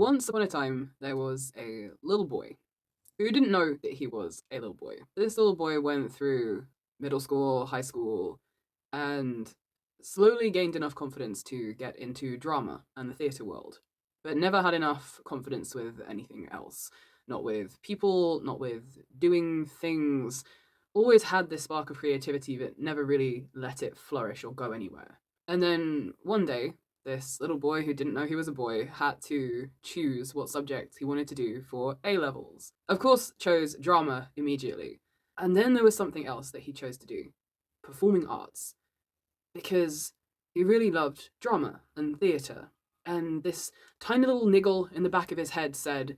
Once upon a time, there was a little boy who didn't know that he was a little boy. This little boy went through middle school, high school, and slowly gained enough confidence to get into drama and the theatre world, but never had enough confidence with anything else. Not with people, not with doing things. Always had this spark of creativity, but never really let it flourish or go anywhere. And then one day, this little boy who didn't know he was a boy had to choose what subject he wanted to do for A levels. Of course, chose drama immediately. And then there was something else that he chose to do, performing arts, because he really loved drama and theatre. And this tiny little niggle in the back of his head said,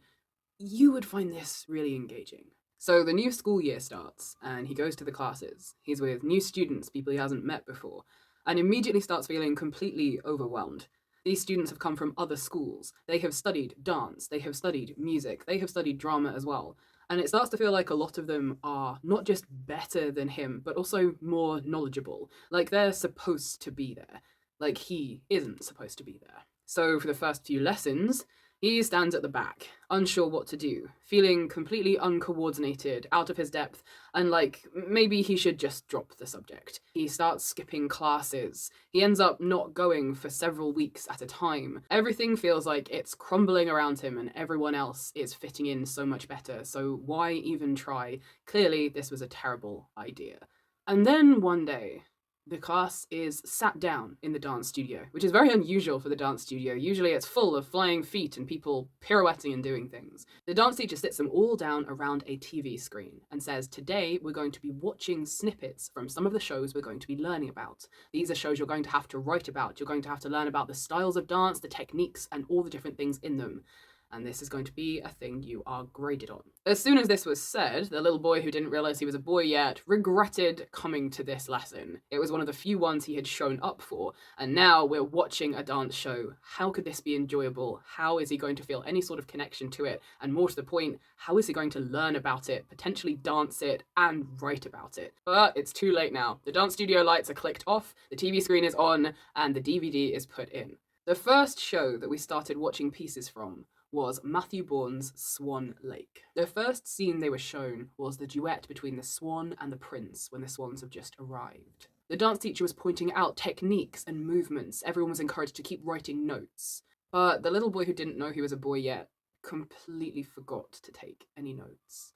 "You would find this really engaging." So the new school year starts, and he goes to the classes. He's with new students, people he hasn't met before, and immediately starts feeling completely overwhelmed. These students have come from other schools. They have studied dance, they have studied music, they have studied drama as well. And it starts to feel like a lot of them are not just better than him, but also more knowledgeable. Like they're supposed to be there. Like he isn't supposed to be there. So for the first few lessons, he stands at the back, unsure what to do, feeling completely uncoordinated, out of his depth, and like maybe he should just drop the subject. He starts skipping classes. He ends up not going for several weeks at a time. Everything feels like it's crumbling around him and everyone else is fitting in so much better, so why even try? Clearly, this was a terrible idea. And then one day, the class is sat down in the dance studio, which is very unusual for the dance studio. Usually it's full of flying feet and people pirouetting and doing things. The dance teacher sits them all down around a TV screen and says, "Today we're going to be watching snippets from some of the shows we're going to be learning about. These are shows you're going to have to write about. You're going to have to learn about the styles of dance, the techniques, and all the different things in them. And this is going to be a thing you are graded on." As soon as this was said, the little boy who didn't realize he was a boy yet regretted coming to this lesson. It was one of the few ones he had shown up for, and now we're watching a dance show. How could this be enjoyable? How is he going to feel any sort of connection to it? And more to the point, how is he going to learn about it, potentially dance it, and write about it? But it's too late now. The dance studio lights are clicked off, the TV screen is on, and the DVD is put in. The first show that we started watching pieces from was Matthew Bourne's Swan Lake. The first scene they were shown was the duet between the swan and the prince when the swans have just arrived. The dance teacher was pointing out techniques and movements. Everyone was encouraged to keep writing notes. But the little boy who didn't know he was a boy yet completely forgot to take any notes.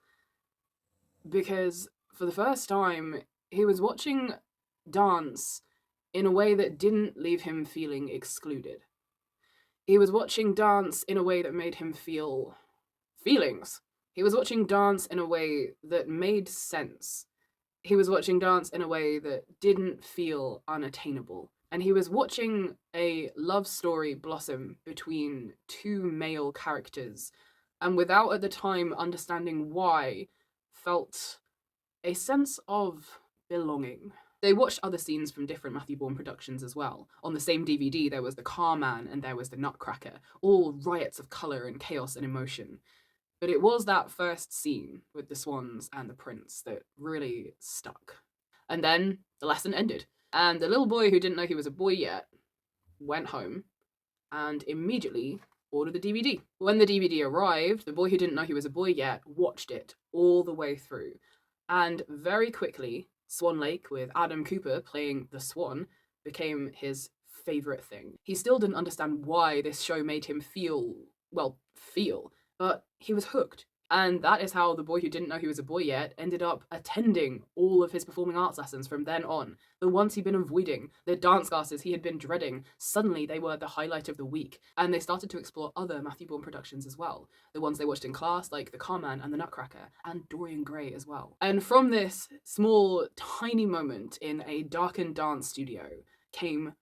Because for the first time, he was watching dance in a way that didn't leave him feeling excluded. He was watching dance in a way that made him feel feelings. He was watching dance in a way that made sense. He was watching dance in a way that didn't feel unattainable. And he was watching a love story blossom between two male characters, and without at the time understanding why, felt a sense of belonging. They watched other scenes from different Matthew Bourne productions as well. On the same DVD, there was the Car Man and there was the Nutcracker, all riots of colour and chaos and emotion. But it was that first scene with the swans and the prince that really stuck. And then the lesson ended, and the little boy who didn't know he was a boy yet went home and immediately ordered the DVD. When the DVD arrived, the boy who didn't know he was a boy yet watched it all the way through. And very quickly, Swan Lake, with Adam Cooper playing the Swan, became his favourite thing. He still didn't understand why this show made him feel, but he was hooked. And that is how the boy who didn't know he was a boy yet ended up attending all of his performing arts lessons from then on. The ones he'd been avoiding, the dance classes he had been dreading, suddenly they were the highlight of the week. And they started to explore other Matthew Bourne productions as well. The ones they watched in class, like The Carman and The Nutcracker, and Dorian Gray as well. And from this small, tiny moment in a darkened dance studio came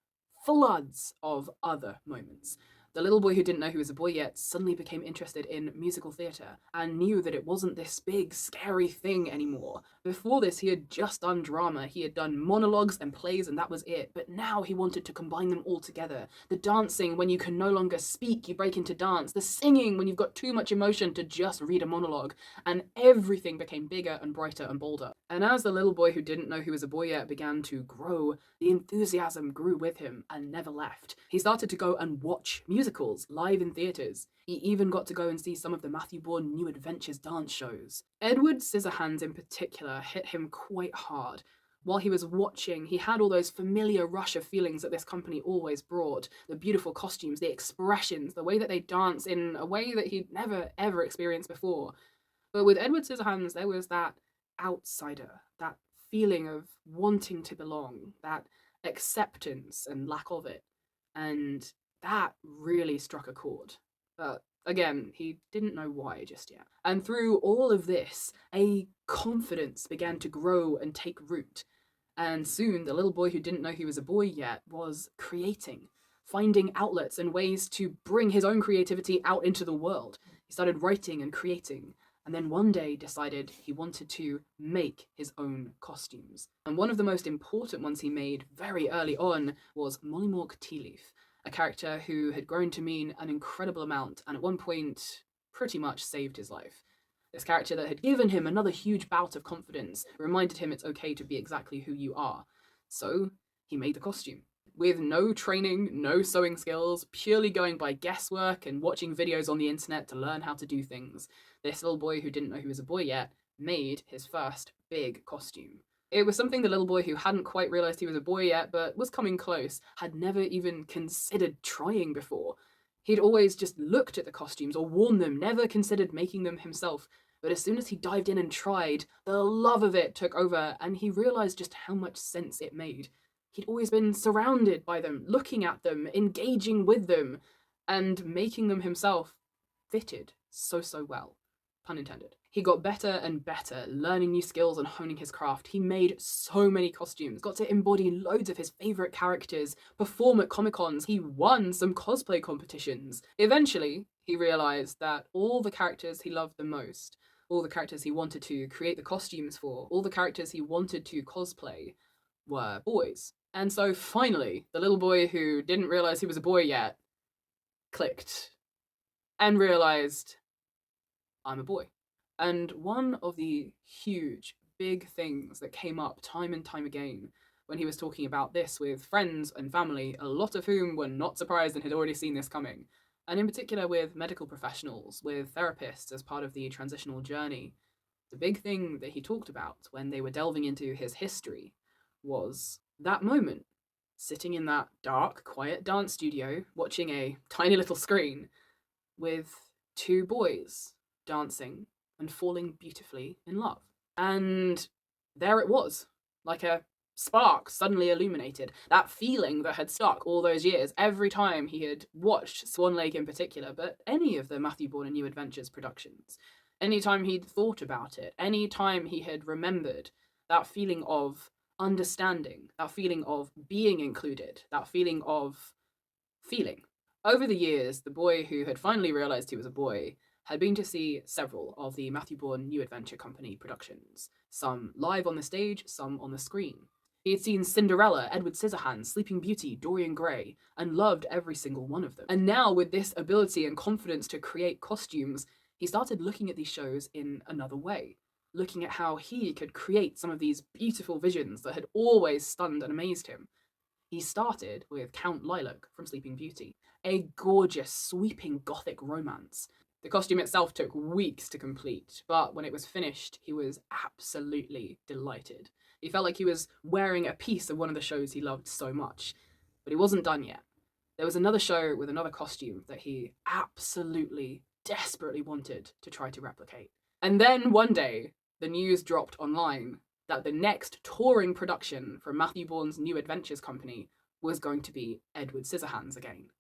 floods of other moments. The little boy who didn't know he was a boy yet suddenly became interested in musical theatre and knew that it wasn't this big, scary thing anymore. Before this, he had just done drama. He had done monologues and plays, and that was it. But now he wanted to combine them all together. The dancing, when you can no longer speak, you break into dance. The singing, when you've got too much emotion to just read a monologue. And everything became bigger and brighter and bolder. And as the little boy who didn't know he was a boy yet began to grow, the enthusiasm grew with him and never left. He started to go and watch music musicals live in theatres. He even got to go and see some of the Matthew Bourne New Adventures dance shows. Edward Scissorhands in particular hit him quite hard. While he was watching, he had all those familiar rush of feelings that this company always brought. The beautiful costumes, the expressions, the way that they dance in a way that he'd never ever experienced before. But with Edward Scissorhands, there was that outsider, that feeling of wanting to belong, that acceptance and lack of it. And that really struck a chord. But again, he didn't know why just yet. And through all of this, a confidence began to grow and take root. And soon, the little boy who didn't know he was a boy yet was creating, finding outlets and ways to bring his own creativity out into the world. He started writing and creating, and then one day decided he wanted to make his own costumes. And one of the most important ones he made very early on was Mollymawk Tealeaf, a character who had grown to mean an incredible amount and at one point pretty much saved his life. This character that had given him another huge bout of confidence, reminded him it's okay to be exactly who you are. So he made the costume. With no training, no sewing skills, purely going by guesswork and watching videos on the internet to learn how to do things, this little boy who didn't know he was a boy yet made his first big costume. It was something the little boy who hadn't quite realised he was a boy yet, but was coming close, had never even considered trying before. He'd always just looked at the costumes or worn them, never considered making them himself. But as soon as he dived in and tried, the love of it took over, and he realised just how much sense it made. He'd always been surrounded by them, looking at them, engaging with them, and making them himself fitted so well. Pun intended. He got better and better, learning new skills and honing his craft. He made so many costumes, got to embody loads of his favourite characters, perform at Comic-Cons, he won some cosplay competitions. Eventually, he realised that all the characters he loved the most, all the characters he wanted to create the costumes for, all the characters he wanted to cosplay, were boys. And so finally, the little boy who didn't realise he was a boy yet clicked and realised, I'm a boy. And one of the huge, big things that came up time and time again when he was talking about this with friends and family, a lot of whom were not surprised and had already seen this coming, and in particular with medical professionals, with therapists as part of the transitional journey, the big thing that he talked about when they were delving into his history was that moment, sitting in that dark, quiet dance studio, watching a tiny little screen with two boys dancing and falling beautifully in love. And there it was, like a spark suddenly illuminated. That feeling that had stuck all those years, every time he had watched Swan Lake in particular, but any of the Matthew Bourne and New Adventures productions, anytime he'd thought about it, anytime he had remembered that feeling of understanding, that feeling of being included, that feeling of feeling. Over the years, the boy who had finally realised he was a boy had been to see several of the Matthew Bourne New Adventure Company productions, some live on the stage, some on the screen. He had seen Cinderella, Edward Scissorhands, Sleeping Beauty, Dorian Gray, and loved every single one of them. And now, with this ability and confidence to create costumes, he started looking at these shows in another way, looking at how he could create some of these beautiful visions that had always stunned and amazed him. He started with Count Lilac from Sleeping Beauty, a gorgeous, sweeping gothic romance. The costume itself took weeks to complete, but when it was finished, he was absolutely delighted. He felt like he was wearing a piece of one of the shows he loved so much. But he wasn't done yet. There was another show with another costume that he absolutely, desperately wanted to try to replicate. And then one day, the news dropped online that the next touring production from Matthew Bourne's New Adventures Company was going to be Edward Scissorhands again.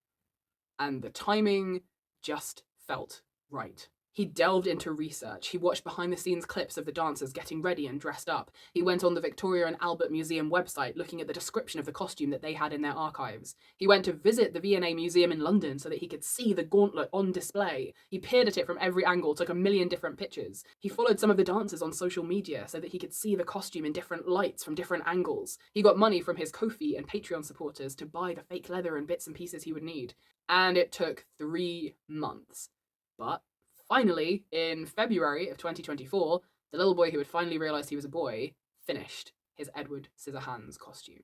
And the timing just felt right. He delved into research. He watched behind-the-scenes clips of the dancers getting ready and dressed up. He went on the Victoria and Albert Museum website looking at the description of the costume that they had in their archives. He went to visit the V&A Museum in London so that he could see the gauntlet on display. He peered at it from every angle, took a million different pictures. He followed some of the dancers on social media so that he could see the costume in different lights from different angles. He got money from his Ko-fi and Patreon supporters to buy the fake leather and bits and pieces he would need. And it took 3 months. But finally, in February of 2024, the little boy who had finally realised he was a boy finished his Edward Scissorhands costume.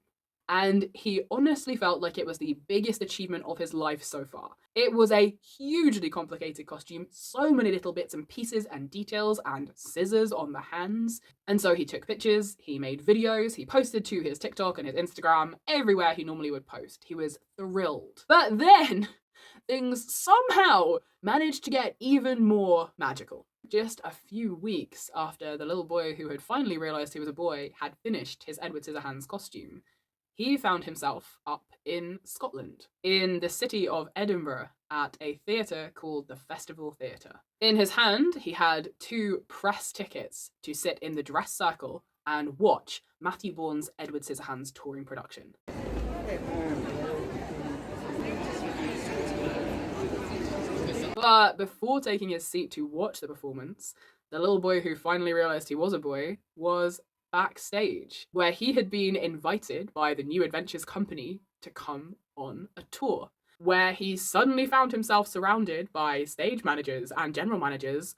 and he honestly felt like it was the biggest achievement of his life so far. It was a hugely complicated costume, so many little bits and pieces and details and scissors on the hands. And so he took pictures, he made videos, he posted to his TikTok and his Instagram, everywhere he normally would post. He was thrilled. But then things somehow managed to get even more magical. Just a few weeks after the little boy who had finally realised he was a boy had finished his Edward Scissorhands costume, he found himself up in Scotland, in the city of Edinburgh, at a theatre called the Festival Theatre. In his hand, he had 2 press tickets to sit in the dress circle and watch Matthew Vaughan's Edward Scissorhands touring production. But before taking his seat to watch the performance, the little boy who finally realised he was a boy was backstage, where he had been invited by the New Adventures company to come on a tour, where he suddenly found himself surrounded by stage managers and general managers,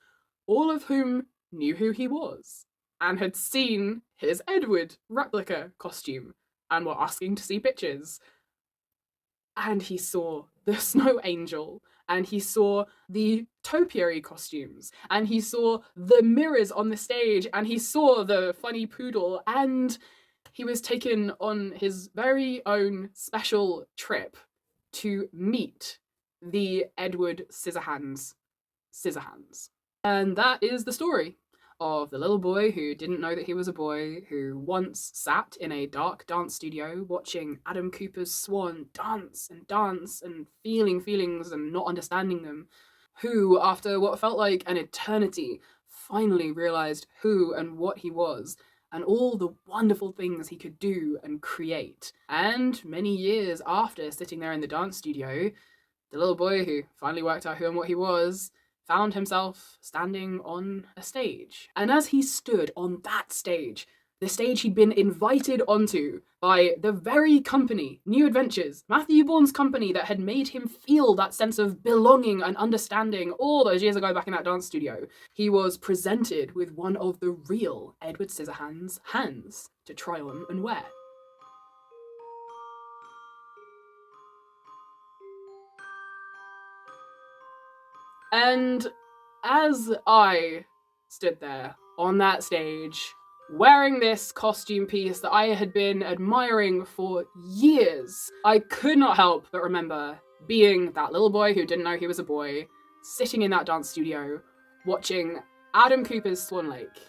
all of whom knew who he was and had seen his Edward replica costume and were asking to see pictures. And he saw the Snow Angel, and he saw the topiary costumes, and he saw the mirrors on the stage, and he saw the funny poodle, and he was taken on his very own special trip to meet the Edward Scissorhands. And that is the story of the little boy who didn't know that he was a boy, who once sat in a dark dance studio watching Adam Cooper's Swan dance and feeling feelings and not understanding them, who, after what felt like an eternity, finally realised who and what he was, and all the wonderful things he could do and create. And many years after sitting there in the dance studio, the little boy who finally worked out who and what he was found himself standing on a stage. And as he stood on that stage, the stage he'd been invited onto by the very company, New Adventures, Matthew Vaughan's company that had made him feel that sense of belonging and understanding all those years ago back in that dance studio, he was presented with one of the real Edward Scissorhands hands to try on and wear. And as I stood there on that stage, wearing this costume piece that I had been admiring for years, I could not help but remember being that little boy who didn't know he was a boy, sitting in that dance studio, watching Adam Cooper's Swan Lake,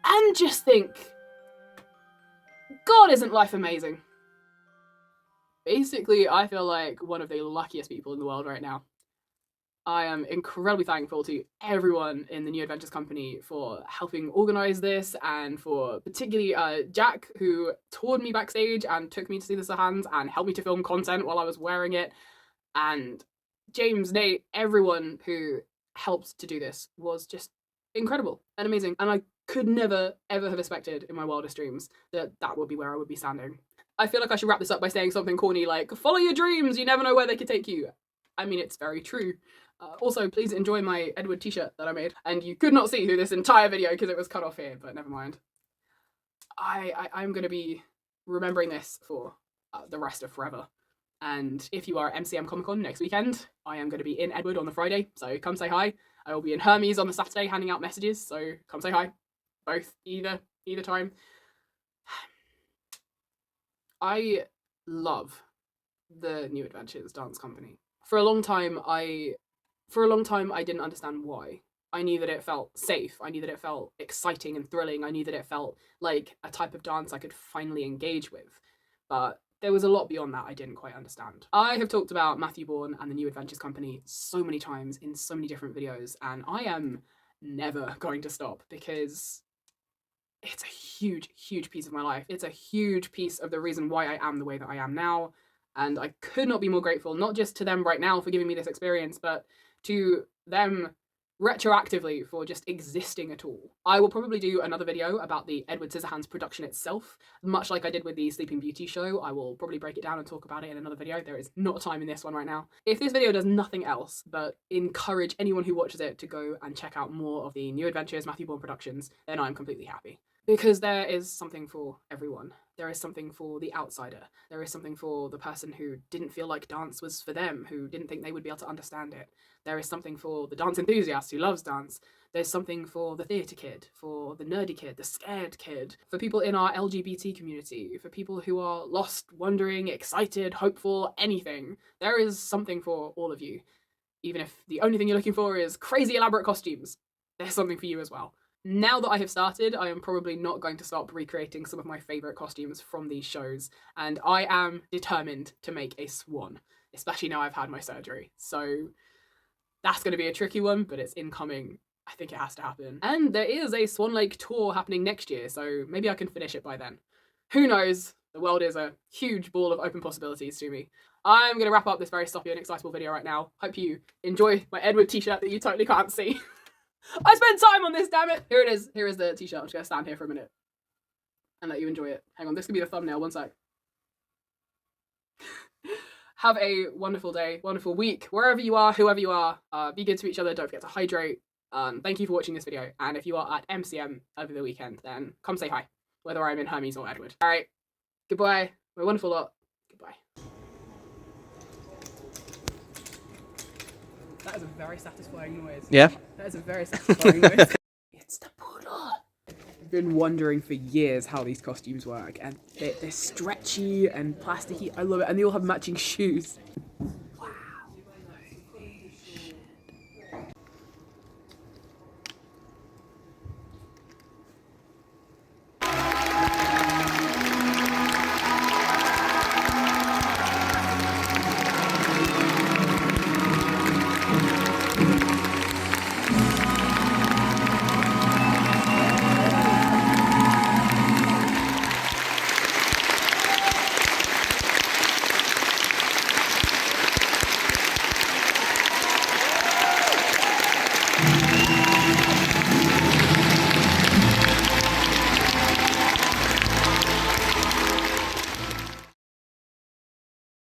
and just think, God, isn't life amazing? Basically, I feel like one of the luckiest people in the world right now. I am incredibly thankful to everyone in the New Adventures company for helping organise this, and for particularly Jack, who toured me backstage and took me to see the Scissorhands and helped me to film content while I was wearing it, and James, Nate, everyone who helped to do this was just incredible and amazing, and I could never ever have expected in my wildest dreams that that would be where I would be standing. I feel like I should wrap this up by saying something corny like, follow your dreams, you never know where they could take you. I mean, it's very true. Also, please enjoy my Edward t-shirt that I made. And you could not see through this entire video because it was cut off here, but never mind. I'm going to be remembering this for the rest of forever. And if you are at MCM Comic Con next weekend, I am going to be in Edward on the Friday, so come say hi. I will be in Hermes on the Saturday handing out messages, so come say hi. Both, either time. I love the New Adventures dance company. For a long time, I didn't understand why. I knew that it felt safe. I knew that it felt exciting and thrilling. I knew that it felt like a type of dance I could finally engage with. But there was a lot beyond that I didn't quite understand. I have talked about Matthew Vaughan and the New Adventures company so many times in so many different videos, and I am never going to stop because it's a huge, huge piece of my life. It's a huge piece of the reason why I am the way that I am now. And I could not be more grateful, not just to them right now for giving me this experience, but to them retroactively for just existing at all. I will probably do another video about the Edward Scissorhands production itself, much like I did with the Sleeping Beauty show. I will probably break it down and talk about it in another video. There is not time in this one right now. If this video does nothing else but encourage anyone who watches it to go and check out more of the New Adventures Matthew Vaughan productions, then I'm completely happy. Because there is something for everyone. There is something for the outsider. There is something for the person who didn't feel like dance was for them, who didn't think they would be able to understand it. There is something for the dance enthusiast who loves dance. There's something for the theatre kid, for the nerdy kid, the scared kid, for people in our LGBT community, for people who are lost, wondering, excited, hopeful, anything. There is something for all of you. Even if the only thing you're looking for is crazy elaborate costumes, there's something for you as well. Now that I have started, I am probably not going to stop recreating some of my favourite costumes from these shows, and I am determined to make a swan, especially now I've had my surgery. So that's going to be a tricky one, but it's incoming. I think it has to happen. And there is a Swan Lake tour happening next year, so maybe I can finish it by then. Who knows? The world is a huge ball of open possibilities to me. I'm going to wrap up this very sloppy and excitable video right now. Hope you enjoy my Edward t-shirt that you totally can't see. I spent time on this, damn it! Here it is. Here is the t-shirt. I'm just going to stand here for a minute and let you enjoy it. Hang on, this could be the thumbnail. One sec. Have a wonderful day, wonderful week, wherever you are, whoever you are. Be good to each other. Don't forget to hydrate. Thank you for watching this video. And if you are at MCM over the weekend, then come say hi, whether I'm in Hermes or Edward. All right. Goodbye. My wonderful lot. Goodbye. That is a very satisfying noise. Yeah? That is a very satisfying noise. It's the poodle. I've been wondering for years how these costumes work, and they're stretchy and plasticky. I love it, and they all have matching shoes.